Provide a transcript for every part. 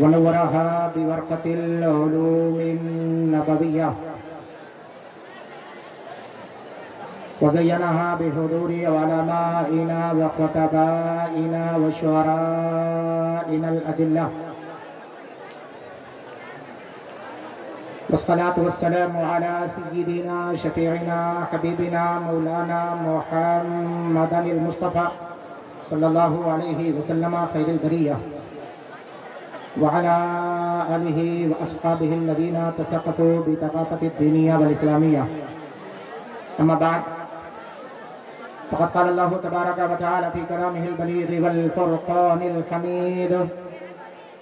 ونورها بورقة العلوم النبوية وزينها بحضور علمائنا وخطبائنا وشعرائنا الأجلة والصلاة والسلام على سيدنا شفيعنا حبيبنا مولانا محمد المصطفى صلى الله عليه وسلم خير البرية وعلى آله وأصحابه الذين تثقفوا بثقافة الدينية والإسلامية. أما بعد، فقد قال الله تبارك وتعالى في كلامه البليغ والفرقان الحميد: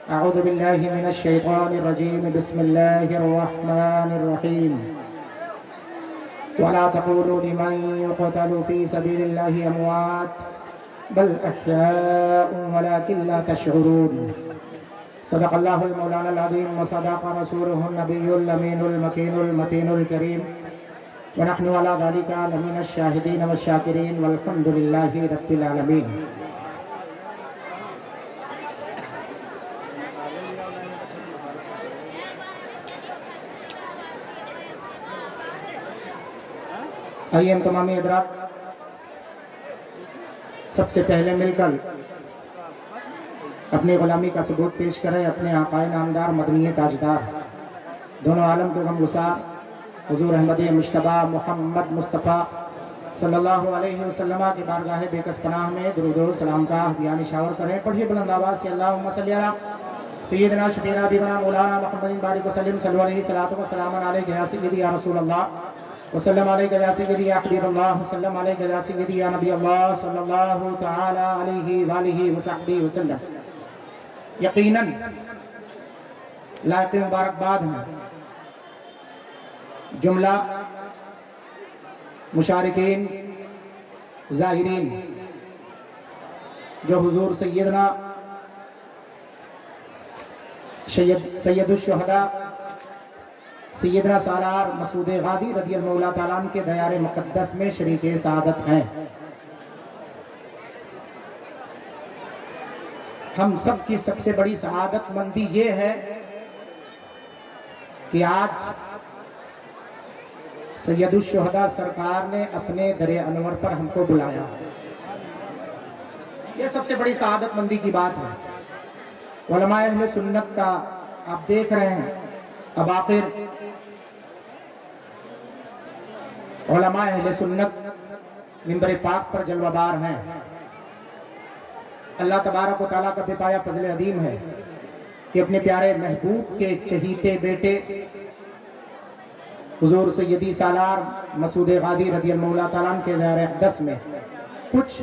أعوذ بالله من الشيطان الرجيم، بسم الله الرحمن الرحيم. ولا تقولوا لمن يقتل في سبيل الله أموات بل أحياء ولكن لا تشعرون. صدق الله المولانا العظيم وصدق رسوله النبي الأمين المكين المتين الكريم، ونحن على ذلك لمن الشاهدين والشاكرين والحمد لله رب العالمين. آئیے ہم تمامی حضرات سب سے پہلے مل کر اپنی غلامی کا ثبوت پیش کریں اپنے آقائے نامدار مدنی تاجدار دونوں عالم کے غمگسار حضور احمدی مجتبی محمد مصطفیٰ صلی اللہ علیہ وسلم کی بارگاہ بے کس پناہ میں درود و سلام کا ہدیہ نشاور کریں. پڑھیے بلند آواز سے اللہم صلی علی سیدنا شفیعنا حبیبنا مولانا محمد بارک وسلم صلی اللہ علیہ وسلم علیہ یا سیدی یا رسول اللہ وسلم علیہ یا سیدی یا حبیب اللہ وسلم علیہ یا سیدی یا نبی اللہ صلی اللہ تعالی علیہ وآلہ وصحبہ وسلم. یقیناً لائق مبارکباد ہیں جملہ مشارکین ظاہرین جو حضور سیدنا سید الشہداء سیدنا سالار مسعود غادی رضی اللہ تعالیٰ عنہ کے دیار مقدس میں شریک سعادت ہیں. ہم سب کی سب سے بڑی سعادت مندی یہ ہے کہ آج سید الشہداء سرکار نے اپنے در انور پر ہم کو بلایا. یہ سب سے بڑی سعادت مندی کی بات ہے. علماء اہل سنت کا آپ دیکھ رہے ہیں اباقر علماء اہل سنت منبر پاک پر جلوہ بار ہیں. اللہ تبارک و تعالیٰ کا بے پایا فضل عظیم ہے کہ اپنے پیارے محبوب کے چہیتے بیٹے حضور سیدی سالار مسعود غادی رضی اللہ تعالیٰ عنہ کے دائرہ اقدس میں کچھ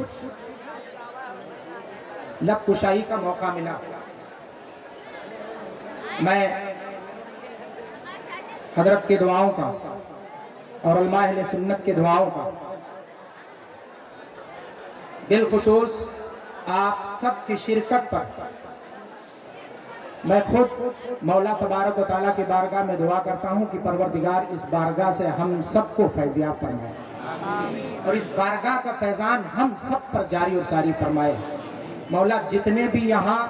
لب کشائی کا موقع ملا. میں حضرت کے دعاؤں کا اور علماء اہل سنت کے دعاؤں کا بالخصوص آپ سب کی شرکت پر میں خود مولا تبارک و تعالیٰ کی بارگاہ میں دعا کرتا ہوں کہ پروردگار اس بارگاہ سے ہم سب کو فیضیاب فرمائے اور اس بارگاہ کا فیضان ہم سب پر جاری و ساری فرمائے. مولا جتنے بھی یہاں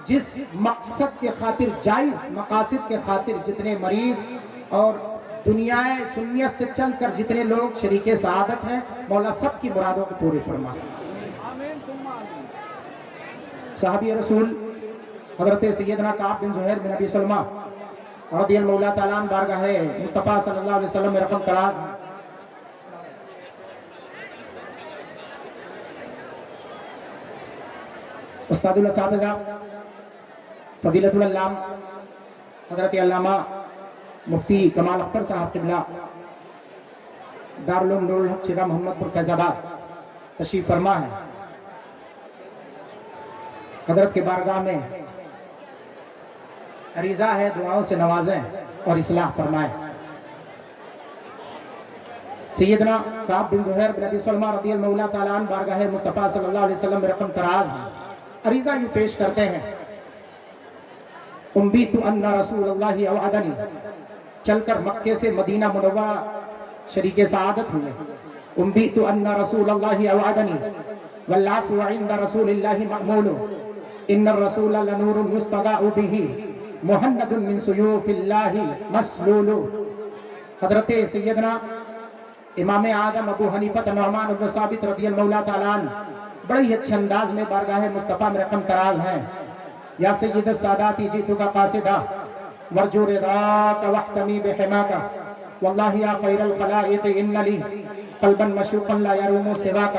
جس مقصد کے خاطر جائز مقاصد کے خاطر جتنے مریض اور دنیا سنیت سے چل کر جتنے لوگ شریک سعادت ہیں مولا سب کی مرادوں کو پوری فرمائے. صحابی رسول حضرت سیدنا کعب بن زہیر بن ابی سلمہ رضی اللہ تعالیٰ عنہ بارگاہ مصطفیٰ صلی اللہ علیہ وسلم میں رقم قرار ہیں. استاد الاساتذہ فضیلت العلامہ حضرت علامہ مفتی کمال اختر صاحب قبلہ دارالعلوم نور الحق چرا محمد پور فیض آباد تشریف فرما ہے. حضرت کے بارگاہ میں عریضہ ہے دعاؤں سے نوازیں اور اصلاح فرمائیں. سیدنا کعب بن زہیر بن ابی سلمہ رضی اللہ تعالیٰ عنہ بارگاہ مصطفیٰ صلی اللہ علیہ وسلم میں رقم تراز ہیں. عریضہ یوں پیش کرتے ہیں: انبیت ان رسول اللہ اوعدنی، چل کر مکے سے مدینہ منورہ شریک سعادت ہوئے. انبیت ان رسول اللہ اوعدنی والعفو عند رسول اللہ مأمول ان الرسول لنور یستضاء به محمد من سیوف اللہ مسلول. حضرت سیدنا امام اعظم ابو حنیفہ نعمان بن ثابت رضی اللہ تعالیٰ عنہ بڑے ہی اچھے انداز میں بارگاہ مصطفیٰ میں رقم تراز ہیں. یا سید السادات جیتک قاصدہ ورجو رضاک واحتمی بحماک واللہ یا خیر الخلائق ان لی قلبا مشوقا لا یروم سواک.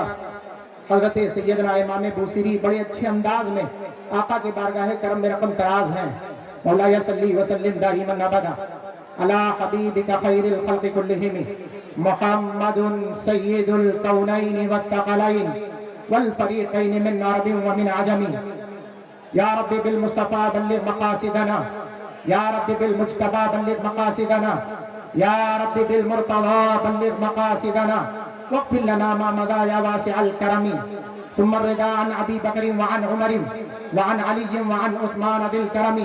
حضرت سیدنا امام بوصیری بڑے اچھے انداز میں آقا کے بارگاہ کرم میں رقم تراز ہیں. مولا صلی وسلم دائما ابدا علی حبیبک خیر الخلق کلہم محمد سید الکونین والثقلین والفریقین من عرب ومن عجم. یا رب بالمصطفیٰ بلغ مقاصدنا یا رب بالمجتبى بلغ مقاصدنا یا رب بالمرتضى بلغ مقاصدنا واغفر لنا ما مضى یا واسع الکرم. ثم الرضا عن ابی بکر وعن عمر وعن علی وعن عثمان ذی الکرم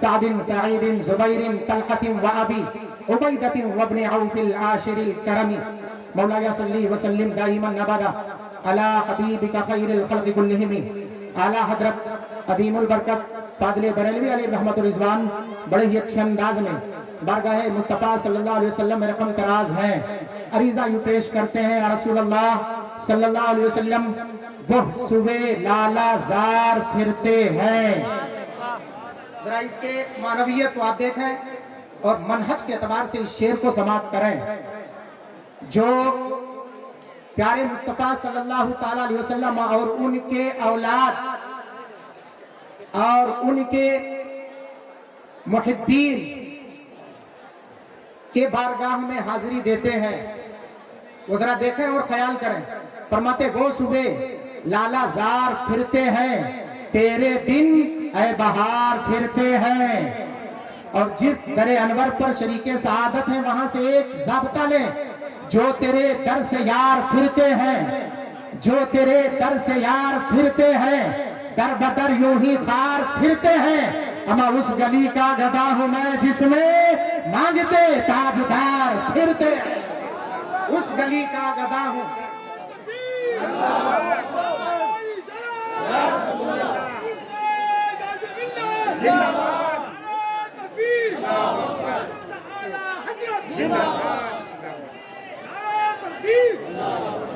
سعد سعید زبیر طلحة وابی عبیدة وابن عوف العاشر الکرم. مولا صلی وسلم دائما ابدا علی حبیبک خیر الخلق کلہم. اعلیٰ حضرت عظیم البرکت فاضل بریلوی علیہ رحمت و رضوان بڑے ہی اچھے انداز میں بارگاہ مصطفیٰ صلی اللہ علیہ وسلم میں رقم تراز ہیں. عریضہ یوں پیش کرتے ہیں، یا رسول اللہ صلی اللہ علیہ وسلم وہ صبح لالا زار پھرتے ہیں. ذرا اس کے معنویت کو آپ دیکھیں اور منہج کے اعتبار سے اس شعر کو سماعت کریں. جو پیارے مصطفیٰ صلی اللہ تعالیٰ علیہ وسلم اور ان کے اولاد اور ان کے محبین کے بارگاہ میں حاضری دیتے ہیں، وہ ذرا دیکھیں اور خیال کریں. فرماتے وہ صبح لالا زار پھرتے ہیں، تیرے دن اے بہار پھرتے ہیں. اور جس در انور پر شریک سعادت ہیں وہاں سے ایک ضابطہ لیں، جو تیرے در سے یار پھرتے ہیں، جو تیرے در سے یار پھرتے ہیں، در بدر یوں ہی خار پھرتے ہیں. اما اس گلی کا گدا ہوں میں جس میں مانگتے تاجدار پھرتے ہیں. اس گلی کا گدا ہوں.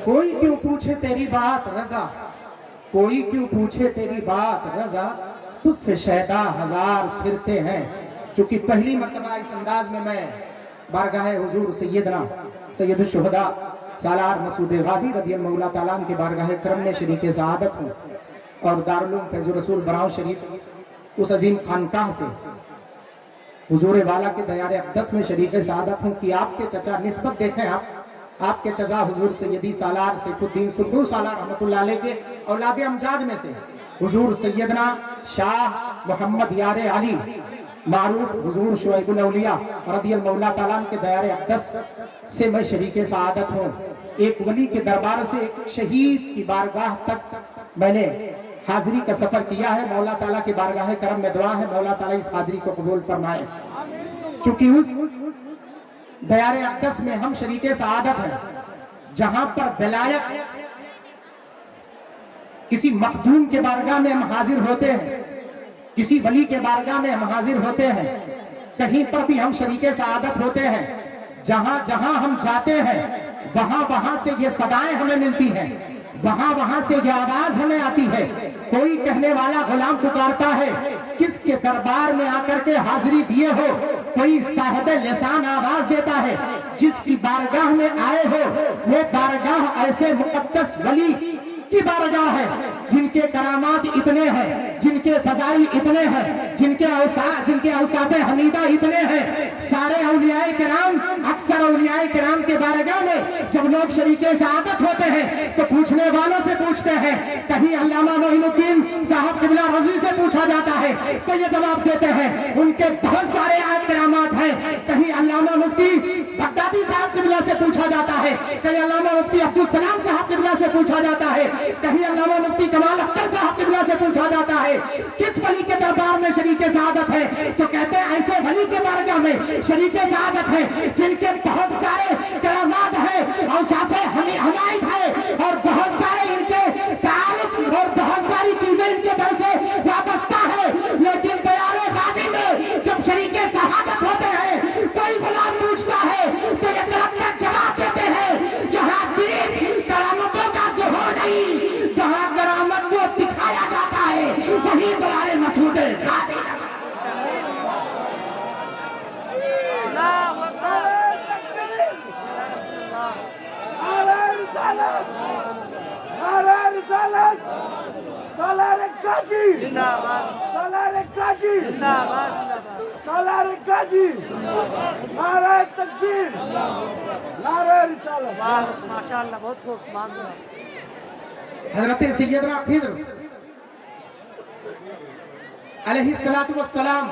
کوئی کیوں پوچھے تیری بات رضا، کوئی کیوں پوچھے تیری بات رضا، تجھ سے شیدا ہزار پھرتے ہیں. چونکہ پہلی مرتبہ اس انداز میں بارگاہ حضور سیدنا سید الشہداء سالار مسعود غازی رضی اللہ تعالیٰ عنہ کے بارگاہ کرم میں شریک سعادت ہوں اور دارالعلوم فیض الرسول براؤں شریف اس عظیم خانقاہ سے حضور والا کے دیار اقدس میں شریک سعادت ہوں کہ آپ کے چچا نسبت دیکھیں. آپ کے چچا حضور سیدی سالار سیف الدین سلطان سالار رحمت اللہ علیہ کے اولاد امجاد میں سے حضور سیدنا شاہ محمد یار علی معروف حضور شعیب الاولیاء رضی اللہ تعالیٰ عنہ کے دیار اقدس سے میں شریک سعادت ہوں. ایک ولی کے دربار سے ایک شہید کی بارگاہ تک میں نے حاضری کا سفر کیا ہے. مولا تعالیٰ کے بارگاہ کرم میں دعا ہے مولا تعالیٰ اس حاضری کو قبول فرمائے. چونکہ اس دیار اقدس میں ہم شریک سعادت ہیں جہاں پر ولایت کسی مخدوم کے بارگاہ میں ہم حاضر ہوتے ہیں، کسی ولی کے بارگاہ میں ہم حاضر ہوتے ہیں، کہیں پر بھی ہم شریک سعادت ہوتے ہیں. جہاں جہاں ہم جاتے ہیں وہاں سے یہ صدائیں ہمیں ملتی ہیں، وہاں سے یہ آواز ہمیں آتی ہے. کوئی کہنے والا غلام پکارتا ہے کس کے دربار میں آ کر کے حاضری دیے ہو. کوئی صاحب لسان آواز دیتا ہے جس کی بارگاہ میں آئے ہو. وہ بارگاہ ایسے مقدس ولی کی بارگاہ ہے جن کے کرامات اتنے ہیں، جن کے فضائل اتنے ہیں، جن کے اوصاف حمیدہ اتنے ہیں. سارے اولیاء کرام، اکثر اولیاء کرام کے بارگاہ میں جب لوگ شریک سعادت ہوتے ہیں تو پوچھنے والوں سے پوچھتے ہیں. کہیں علامہ معین الدین صاحب قبلہ رضی سے پوچھا جاتا ہے تو یہ جواب دیتے ہیں ان کے بہت سارے کرامات ہیں. کہیں علامہ مفتی بغدادی صاحب قبلہ سے پوچھا جاتا ہے، کہیں علامہ مفتی عبدالسلام صاحب قبلہ سے پوچھا جاتا ہے، کہیں علامہ مفتی کمال اختر صاحب قبلہ سے پوچھا جاتا ہے کس ولی کے دربار میں شریک سعادت ہے. تو کہتے ہیں ایسے ولی کے بارگاہ میں شریک سعادت ہے جن کے بہت سارے کرامات ہیں، اوصاف حمائد ہے اور بہت سارے ان کے تعارف اور بہت ساری چیزیں ان کے در سے وابستہ ہے. لیکن دیار غازی میں غازی سالار غازی زندہ باد، سالار غازی زندہ باد، سالار غازی، نعرہ تکبیر، نعرہ رسالت۔ ماشاءاللہ بہت خوب سبحان اللہ۔ حضرت سیدنا خضر علیہ السلام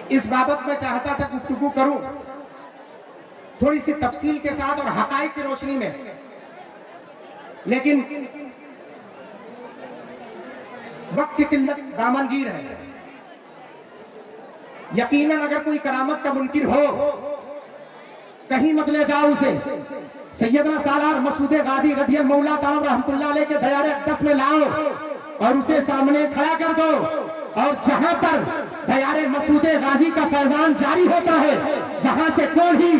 اس بابت میں چاہتا تھا گفتگو کروں تھوڑی سی تفصیل کے ساتھ اور حقائق کی روشنی میں، لیکن وقت کی قلت دامنگیر ہے۔ یقیناً اگر کوئی کرامت کا منکر ہو کہیں مت لے جاؤ اسے، سیدنا سالار مسعود غازی رضی اللہ تعالیٰ رحمۃ اللہ علیہ کے دیار اقدس میں لاؤ اور اسے سامنے کھڑا کر دو، اور جہاں پر دیار مسعود غازی کا فیضان جاری ہوتا ہے، جہاں سے کوڑھی،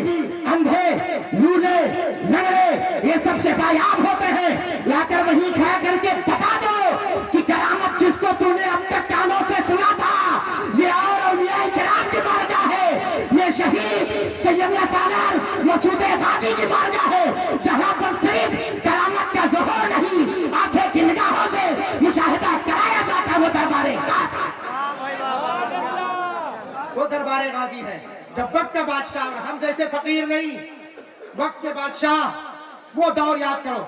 اندھے، لولے، لنگڑے یہ سب شفایاب ہوتے ہیں، لا کر وہیں کھڑا کر کے بتا دو کہ کرامت جس کو تو نے اب تک کانوں سے سنا تھا یہ اور اولیاء کرام کی بارگاہ ہے، یہ شہید سیدنا سالار مسعود غازی کی بارگاہ ہے، جہاں پر صرف کرامت کا ظہور نہیں آنکھیں کی نگاہوں سے مشاہدہ کرایا جاتا، وہ دربار غازی ہے۔ جب وقت کا بادشاہ، اور ہم جیسے فقیر نہیں، وقت کے بادشاہ وہ دور یاد کرو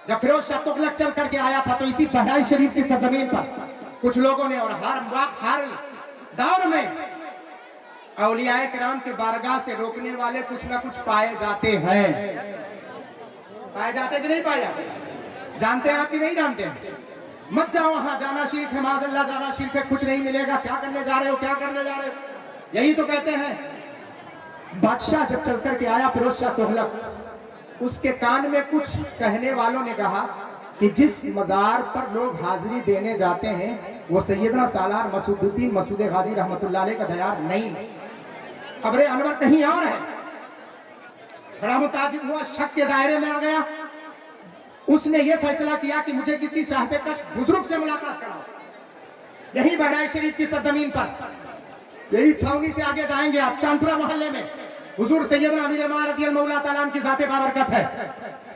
جب فیروز شاہ تغلق چل کر کے آیا تھا، تو اسی بہرائچ شریف کی سرزمین پر کچھ لوگوں نے، اور ہر دور میں اولیاء کرام کے بارگاہ سے روکنے والے کچھ نہ کچھ پائے جاتے ہیں۔ پائے جاتے کہ نہیں پائے جاتے؟ جانتے ہیں آپ کی نہیں جانتے ہیں؟ مت جاؤ وہاں، جانا شریف ہے، معاذ اللہ جانا شریف ہے، کچھ نہیں ملے گا، کیا کرنے جا رہے ہو، کیا کرنے جا رہے ہو، یہی تو کہتے ہیں۔ بادشاہ جب چل کر کے آیا فیروز شاہ تغلق، اس کے کان میں کچھ کہنے والوں نے کہا کہ جس مزار پر لوگ حاضری دینے جاتے ہیں وہ سیدنا سالار مسعود الدین مسعود غازی رحمت اللہ علیہ کا دیار نہیں، قبر انور کہیں اور ہے۔ بڑا متعجب ہوا، شک کے دائرے میں آ گیا، اس نے یہ فیصلہ کیا کہ مجھے کسی صاحب کش بزرگ سے ملاقات کراؤ، یہی بہرائچ شریف کی سرزمین پر، یہی چھاونی سے آگے جائیں گے آپ، چاندپورہ محلے میں حضور سیدنا امیر ماہ رضی اللہ تعالیٰ عنہ کی ذات بابرکت ہے،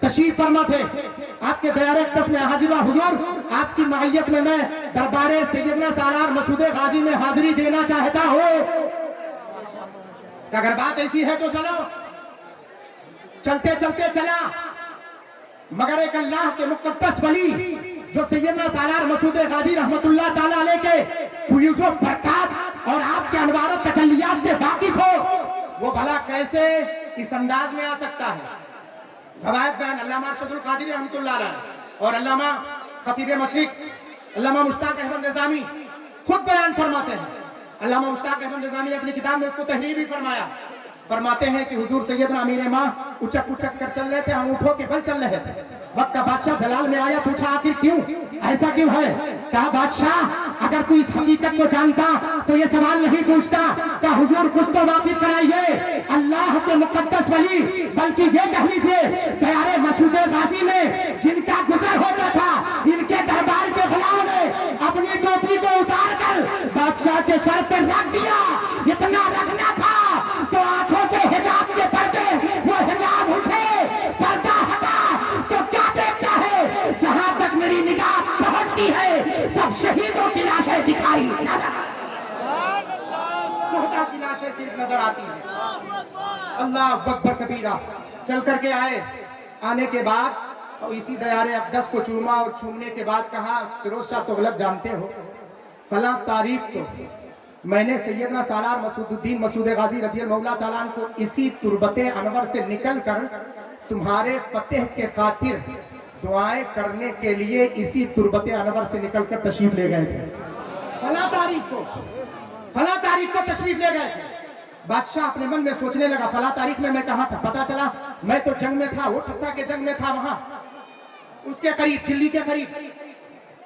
تشریف فرما تھے، آپ کے دیار اقدس میں حاضر ہوا حضور، آپ کی معیت میں میں دربار سیدنا سالار مسعود غازی میں حاضری دینا چاہتا ہوں، اگر بات ایسی ہے تو چلو۔ چلتے چلتے چلا، مگر ایک اللہ کے مقدس ولی جو سیدنا سالار مسعود غازی رحمت اللہ تعالیٰ علیہ کے فیوز و برکات اور آپ کے انوار و تجلیات سے واقف ہو، وہ بھلا کیسے اس انداز میں آ سکتا ہے؟ روایت بیان علامہ ارشد القادری رحمت اللہ علیہ اور علامہ خطیب مشرق علامہ مشتاق احمد نظامی خود بیان فرماتے ہیں۔ علامہ مشتاق احمد نظامی نے اپنی کتاب میں اس کو تحریر بھی فرمایا، فرماتے ہیں کہ حضور سیدنا امیر ماہ اچک اچک کر چل رہے تھے، ہم اونٹوں کے بل چل رہے تھے، وقت کا بادشاہ جلال میں آیا، پوچھا آخر کیوں، ایسا کیوں ہے؟ کہا بادشاہ اگر تو اس حقیقت کو جانتا تو یہ سوال نہیں پوچھتا، کہا حضور کچھ تو واقف کرائیے اللہ کے مقدس ولی، بلکہ یہ کہہ لیجئے دیار مسعود غازی میں جن کا گزر ہوتا تھا، ان کے دربار کے غلام نے اپنی ٹوپی کو اتار کر بادشاہ کے سر پر رکھ دیا، اتنا رکھنا تھا تو آنکھوں سے حجاب کے پردے وہ حجاب اٹھے، پردہ ہٹا تو کیا دیکھتا ہے؟ جہاں تک میری نگاہ پہنچتی ہے سب شہیدوں کی لاشیں دکھائی نظر، شہداء کی لاشیں صرف نظر آتی ہیں۔ اللہ اکبر کبیرہ، چل کر کے آئے، آنے کے بعد اور اسی دیار اقدس کو چوما، اور چومنے کے بعد کہا فیروز شاہ تغلق جانتے ہو فلاں تاریخ کو میں نے سیدنا سالار مسعود الدین مسعود غازی رضی اللہ تعالیٰ عنہ کو اسی تربت انور سے نکل کر تمہارے فتح کے خاطر دعائیں کرنے کے لیے اسی تربت انور سے نکل کر تشریف لے گئے تھے، فلاں تاریخ کو تشریف لے گئے تھے۔ بادشاہ اپنے من میں سوچنے لگا فلاں تاریخ میں میں کہاں تھا؟ پتا چلا میں تو جنگ میں تھا، وہ ٹھٹا کے جنگ میں تھا، وہاں اس کے قریب، دلی کے قریب،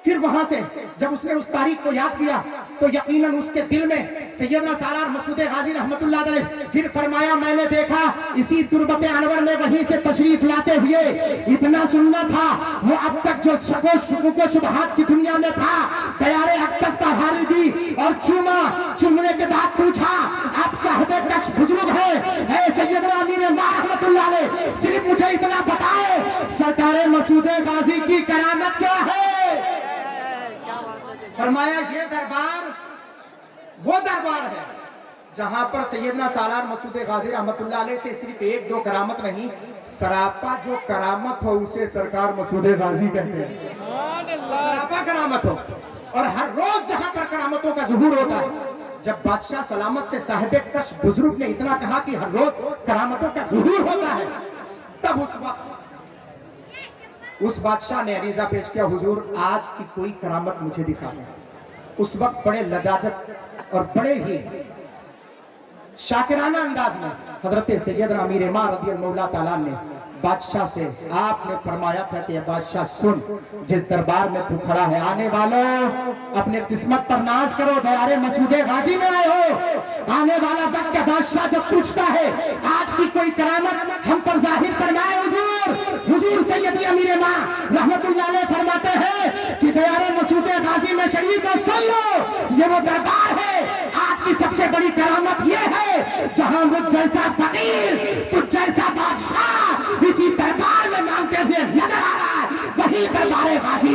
پھر وہاں سے جب اس نے اس تاریخ کو یاد کیا تو یقیناً اس کے دل میں سیدنا سالار مسعود غازی رحمت اللہ علیہ پھر فرمایا میں نے دیکھا اسی تربت انور میں وہیں سے تشریف لاتے ہوئے اتنا سننا تھا وہ اب تک جو شکوک و شبہات کی دنیا میں تھا تیارے اقدس طہاری دی اور چومنے کے بعد پوچھا آپ صاحب کش بزرگ ہیں اے سیدنا امیر ماں رحمت اللہ علیہ صرف مجھے اتنا بتائے سرکار مسعود غازی کی کرامت کیا ہے؟ فرمایا یہ دربار وہ دربار ہے جہاں پر سیدنا سالار مسعود غازی رحمت اللہ علیہ سے صرف ایک دو کرامت نہیں سراپا جو کرامت ہو اسے سرکار مسعود غازی کہتے ہیں سراپا کرامت ہو اور ہر روز جہاں پر کرامتوں کا ظہور ہوتا ہے جب بادشاہ سلامت سے صاحب کش بزرگ نے اتنا کہا کہ ہر روز کرامتوں کا ظہور ہوتا ہے تب اس وقت اس بادشاہ نے عریضہ پیش کیا حضور آج کی کوئی کرامت مجھے دکھا دیں اس وقت بڑے لجاجت اور بڑے ہی شاکرانہ انداز میں حضرت سیدنا امیر ماں رضی اللہ تعالیٰ نے بادشاہ سے آپ نے فرمایا تھا کہ بادشاہ سن جس دربار میں تو کھڑا ہے آنے والوں اپنے قسمت پر ناز کرو دیارے مسعود غازی میں آئے ہو آنے والا وقت کا بادشاہ جب پوچھتا ہے آج کی کوئی کرامت ہم پر ظاہر فرمائے حضور سیدی امیر ماں رحمت اللہ علیہ فرماتے ہیں کہ دیارے مسعود غازی میں شریک ہو سن لو یہ وہ دربار ہے آج کی سب سے بڑی کرامت یہ ہے جہاں مجھ جیسا فقیر تجھ جیسا بادشاہ اسی دربار میں مانگتے ہوئے نظر آ رہا ہے وہی دربار غازی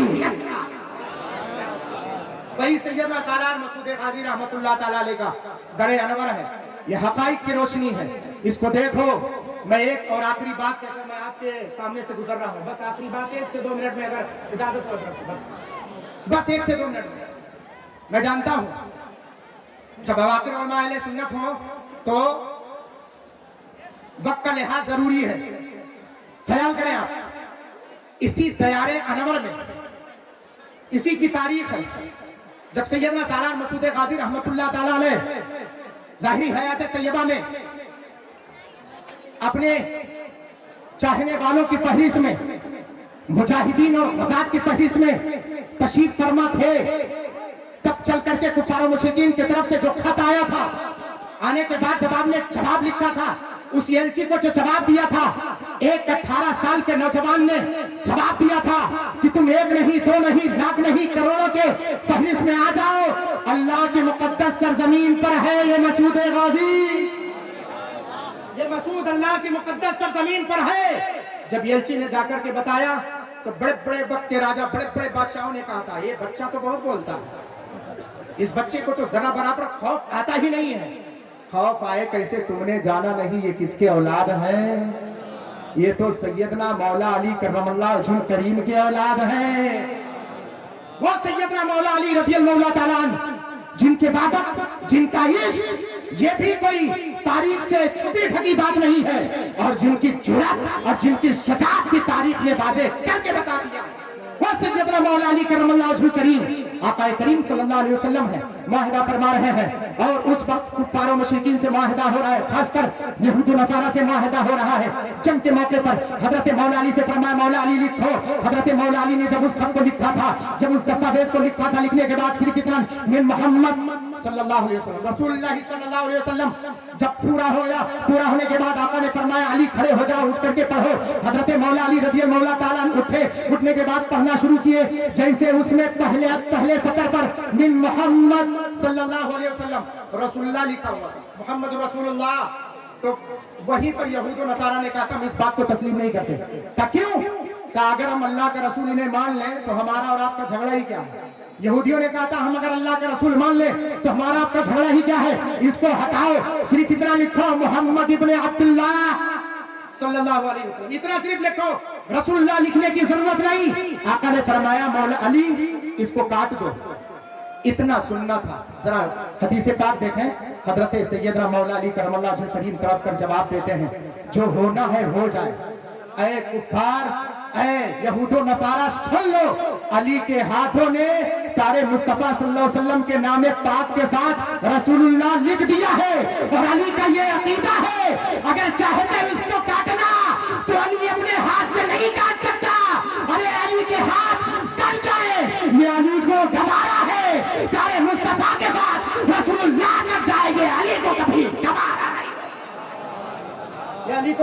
وہی سیدنا سالار مسعود غازی رحمت اللہ تعالیٰ علیہ کا در انور ہے یہ حقائق کی روشنی ہے اس کو دیکھو میں ایک اور آخری بات کہتا ہوں میں آپ کے سامنے سے گزر رہا ہوں بس آخری بات 1 سے 2 منٹ میں اگر اجازت ہو بس 1 سے 2 منٹ میں میں جانتا ہوں جب اواخر علماء اہل سنت ہوں تو وقت کا لحاظ ضروری ہے خیال کریں آپ اسی دیار انور میں اسی کی تاریخ ہے جب سیدنا سالار مسعود غازی رحمت اللہ تعالیٰ علیہ ظاہری حیات طیبہ میں اپنے چاہنے والوں کی فہرست میں مجاہدین اور غزات کی فہرست میں تشریف فرما تھے تب چل کر کے کفار و مشرکین کی طرف سے جو خط آیا تھا آنے کے بعد جب آپ نے جواب لکھا تھا اس ایلچی کو جو جواب دیا تھا ایک 18 سال کے نوجوان نے جواب دیا تھا کہ تم 1 نہیں 2 نہیں لاکھ نہیں کروڑوں کے فہرست میں آ جاؤ اللہ کی مقدس سرزمین پر ہے یہ مسعود غازی یہ مسعود اللہ کی مقدس سرزمین پر ہے جب ایلچی نے جا کر کے بتایا تو بڑے بڑے وقت کے راجہ بڑے بڑے بادشاہوں نے کہا تھا یہ بچہ تو بہت بولتا ہے اس بچے کو تو ذرا برابر خوف آتا ہی نہیں ہے خوف آئے کیسے تم نے جانا نہیں یہ کس کے اولاد ہیں یہ تو سیدنا مولا علی کرم اللہ وجہ الکریم کے اولاد ہیں وہ سیدنا مولا علی رضی اللہ تعالیٰ عنہ جن کے بابت جن کا عشق یہ بھی کوئی تاریخ سے چھپی ڈھکی بات نہیں ہے اور جن کی جرأت اور جن کی شجاعت کی تاریخ نے واضح کر کے بتا دیا وہ سیدنا مولا علی کرم اللہ وجہ الکریم آقا کریم صلی اللہ علیہ وسلم ہے معاہدہ فرما رہے ہیں اور اس وقت کفار و مشرکین سے معاہدہ ہو رہا ہے خاص کر یہود و نصارہ سے معاہدہ ہو رہا ہے جنگ کے موقع پر حضرت مولا علی سے فرمایا مولا علی لکھو حضرت مولا علی نے جب اس خط کو لکھا تھا جب اس دستاویز کو لکھا تھا لکھنے کے بعد صرف اتنا من محمد صلی اللہ علیہ وسلم رسول اللہ صلی اللہ علیہ وسلم جب پورا ہونے کے بعد آقا نے فرمایا علی کھڑے ہو جاؤ اٹھ کر کے پڑھو حضرت مولا علی رضی اللہ تعالیٰ اٹھے اٹھنے کے بعد پڑھنا شروع کیے جیسے اس میں پہلے سطر پر من محمد صلی اللہ علیہ وسلم رسول اللہ لکھا ہوا محمد رسول اللہ تو وہیں پر یہود و نصارہ نے کہا تھا ہم اس بات کو تسلیم نہیں کرتے کیوں کہ اگر ہم اللہ کا رسول انہیں مان لیں تو ہمارا اور آپ کا جھگڑا ہی کیا ہے یہودیوں نے کہا تھا ہم اگر اللہ کا رسول مان لیں تو ہمارا آپ کا جھگڑا ہی کیا ہے اس کو ہٹاؤ صرف اتنا لکھو محمد ابن عبداللہ صلی اللہ علیہ وسلم اتنا صرف لکھو رسول اللہ لکھنے کی ضرورت نہیں آقا نے فرمایا مولا علی اس کو کاٹ دو اتنا سننا تھا ذرا حدیث پاک دیکھیں حضرت سیدنا مولا علی کرم اللہ وجہ الکریم طرف کر جواب دیتے ہیں جو ہونا ہے ہو جائے اے کفار اے یہود و نصارہ سن لو علی کے ہاتھوں نے پیارے مصطفیٰ صلی اللہ علیہ وسلم کے نام پاک کے ساتھ رسول اللہ لکھ دیا ہے اور علی کا یہ عقیدہ ہے اگر چاہتے اس کو کاٹنا تو علی اپنے ہاتھ سے نہیں کاٹ سکتا ارے علی کے ہاتھ کٹ جائے یہ علی